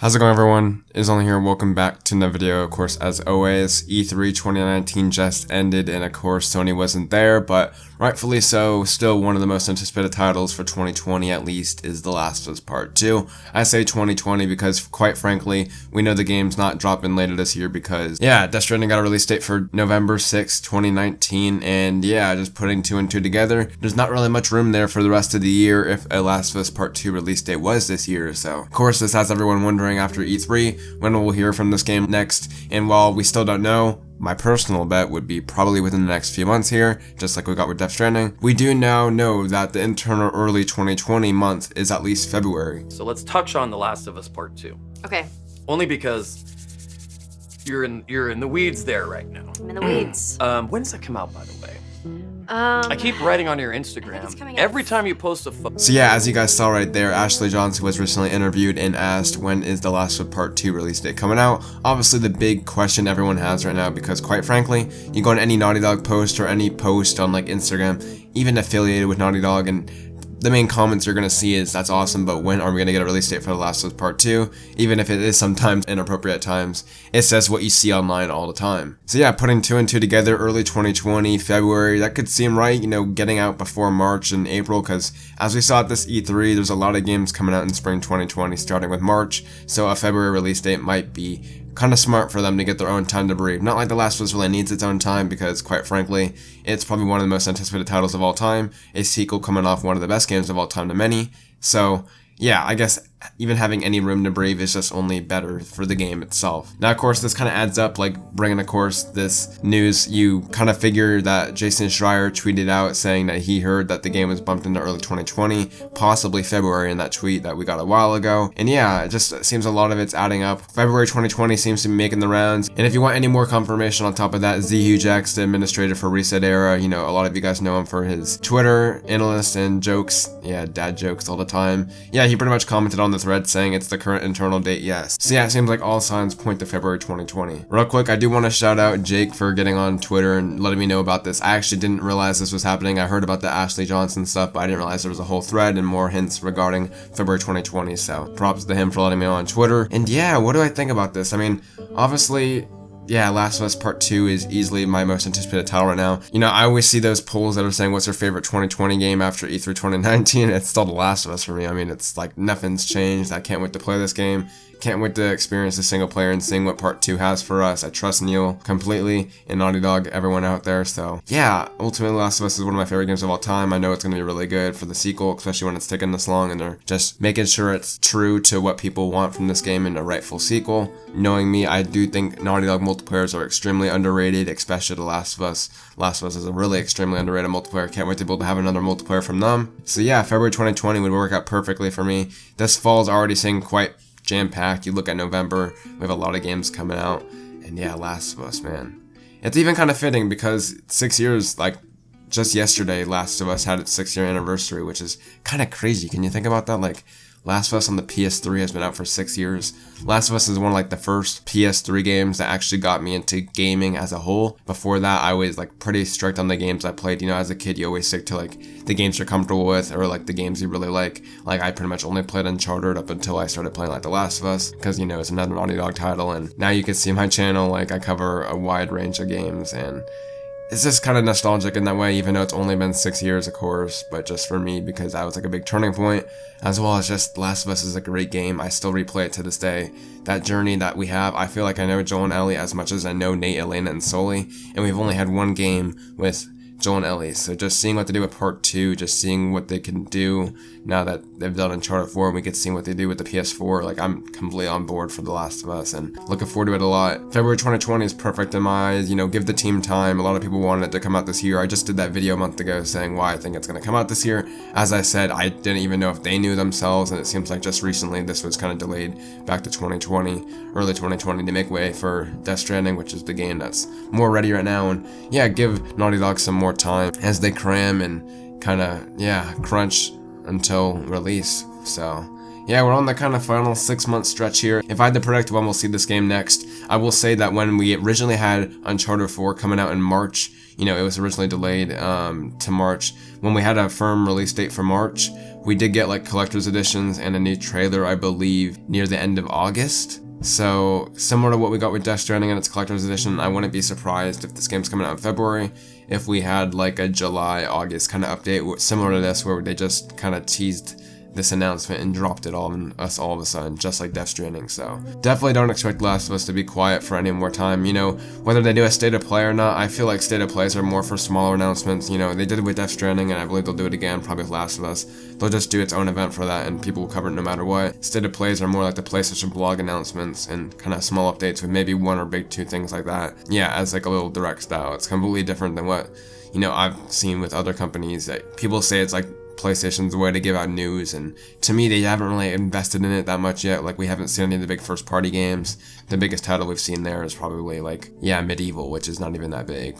How's it going, everyone? It is Only here. Welcome back to another video. Of course, as always, E3 2019 just ended, and of course Sony wasn't there, but rightfully so. Still one of the most anticipated titles for 2020, at least, is The Last of Us Part 2. I say 2020 because, quite frankly, we know the game's not dropping later this year because, Death Stranding got a release date for November 6, 2019, and just putting two and two together, there's not really much room there for the rest of the year if a Last of Us Part 2 release date was this year. So, of course, this has everyone wondering after E3 when we'll hear from this game next, and while we still don't know, my personal bet would be probably within the next few months here, just like we got with Death Stranding. We do now know that the internal early 2020 month is at least February. So let's touch on The Last of Us Part 2. Okay. Only because you're in the weeds there right now. I'm in the weeds. When does that come out, by the way? I keep writing on your Instagram every time you post a photo. So as you guys saw right there, Ashley Johnson was recently interviewed and asked when is The Last of Us Part 2 release date coming out. Obviously the big question everyone has right now, because quite frankly, you go on any Naughty Dog post or any post on like Instagram, even affiliated with Naughty Dog, and the main comments you're going to see is, that's awesome, but when are we going to get a release date for The Last of Us Part 2? Even if it is sometimes inappropriate at times, it says what you see online all the time. So putting two and two together, early 2020, February, that could seem right, getting out before March and April, because as we saw at this E3, there's a lot of games coming out in spring 2020, starting with March, so a February release date might be kind of smart for them to get their own time to breathe. Not like The Last of Us really needs its own time, because quite frankly, it's probably one of the most anticipated titles of all time, a sequel coming off one of the best games of all time to many. So I guess even having any room to breathe is just only better for the game itself. Now, of course, this kind of adds up, like bringing, of course, this news. You kind of figure that Jason Schreier tweeted out saying that he heard that the game was bumped into early 2020, possibly February, in that tweet that we got a while ago. And it just seems a lot of it's adding up. February 2020 seems to be making the rounds. And if you want any more confirmation on top of that, ZHughX, the administrator for Reset Era, a lot of you guys know him for his Twitter analyst and jokes. Dad jokes all the time. He pretty much commented on the thread saying it's the current internal date, yes. So it seems like all signs point to February 2020. Real quick, I do want to shout out Jake for getting on Twitter and letting me know about this. I actually didn't realize this was happening. I heard about the Ashley Johnson stuff, but I didn't realize there was a whole thread and more hints regarding February 2020, so props to him for letting me know on Twitter. And what do I think about this? I mean, obviously, Last of Us Part 2 is easily my most anticipated title right now. I always see those polls that are saying what's your favorite 2020 game after E3 2019. It's still The Last of Us for me. I mean, it's like nothing's changed. I can't wait to play this game. Can't wait to experience the single player and seeing what Part 2 has for us. I trust Neil completely, and Naughty Dog, everyone out there. So ultimately Last of Us is one of my favorite games of all time. I know it's going to be really good for the sequel, especially when it's taken this long and they're just making sure it's true to what people want from this game in a rightful sequel. Knowing me, I do think Naughty Dog multiplayers are extremely underrated, especially The Last of Us. Last of Us is a really extremely underrated multiplayer. Can't wait to be able to have another multiplayer from them. So February 2020 would work out perfectly for me. This fall's already seeing quite jam-packed. You look at November, we have a lot of games coming out, and Last of Us, man. It's even kind of fitting because 6 years, like just yesterday, Last of Us had its 6-year anniversary, which is kind of crazy. Can you think about that? Like, Last of Us on the PS3 has been out for 6 years. Last of Us is one of the first PS3 games that actually got me into gaming as a whole. Before that, I was pretty strict on the games I played. As a kid, you always stick to the games you're comfortable with, or the games you really like. I pretty much only played Uncharted up until I started playing The Last of Us, because it's another Naughty Dog title. And now you can see my channel, I cover a wide range of games, and it's just kind of nostalgic in that way, even though it's only been 6 years, of course, but just for me, because that was a big turning point, as well as just Last of Us is a great game. I still replay it to this day. That journey that we have, I feel like I know Joel and Ellie as much as I know Nate, Elena, and Sully, and we've only had one game with Joel and Ellie, so just seeing what they do with Part 2, just seeing what they can do now that they've done Uncharted 4, and we get to see what they do with the PS4, I'm completely on board for The Last of Us, and looking forward to it a lot. February 2020 is perfect in my eyes, give the team time. A lot of people wanted it to come out this year. I just did that video a month ago saying why I think it's going to come out this year. As I said, I didn't even know if they knew themselves, and it seems like just recently this was kind of delayed back to 2020, early 2020, to make way for Death Stranding, which is the game that's more ready right now, and give Naughty Dog some more time as they cram and kind of crunch until release. So we're on the kind of final 6-month stretch here. If I had to predict when we'll see this game next, I will say that when we originally had Uncharted 4 coming out in March, it was originally delayed to March. When we had a firm release date for March, We did get like collector's editions and a new trailer, I believe, near the end of August. So similar to what we got with Death Stranding and its collector's edition, I wouldn't be surprised if this game's coming out in February, if we had like a July, August kind of update similar to this, where they just kind of teased this announcement and dropped it all on us all of a sudden, just like Death Stranding. So definitely don't expect The Last of Us to be quiet for any more time. You know, whether they do a state of play or not, I feel like state of plays are more for smaller announcements. You know, they did it with Death Stranding, and I believe they'll do it again, probably with Last of Us. They'll just do its own event for that, and people will cover it no matter what. State of plays are more like the PlayStation blog announcements and kind of small updates with maybe one or big two things like that. Yeah, as like a little direct style. It's completely different than what, you know, I've seen with other companies. That people say it's like PlayStation's way to give out news, and to me they haven't really invested in it that much yet. Like, we haven't seen any of the big first party games. The biggest title we've seen there is probably like, yeah, Medieval, which is not even that big.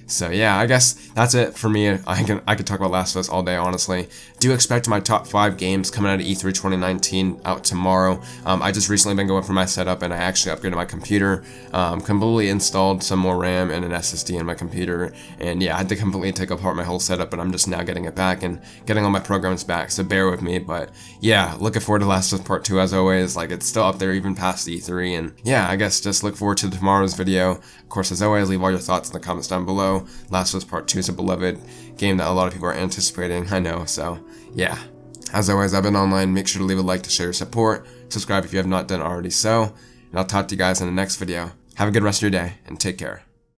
So yeah, I guess that's it for me. I could talk about Last of Us all day, honestly. Do expect my top 5 games coming out of E3 2019 out tomorrow. I just recently been going for my setup, and I actually upgraded my computer. Completely installed some more RAM and an SSD in my computer, and yeah, I had to completely take apart my whole setup, but I'm just now getting it back and getting all my programs back, so bear with me. But yeah, looking forward to Last of Us Part 2 as always. Like, it's still up there even past E3, and yeah, I guess just look forward to tomorrow's video. Of course, as always, leave all your thoughts in the comments down below. Last of Us Part 2 is a beloved game that a lot of people are anticipating, I know, so yeah. As always, I've been online. Make sure to leave a like to show your support, subscribe if you have not done already so, and I'll talk to you guys in the next video. Have a good rest of your day, and take care.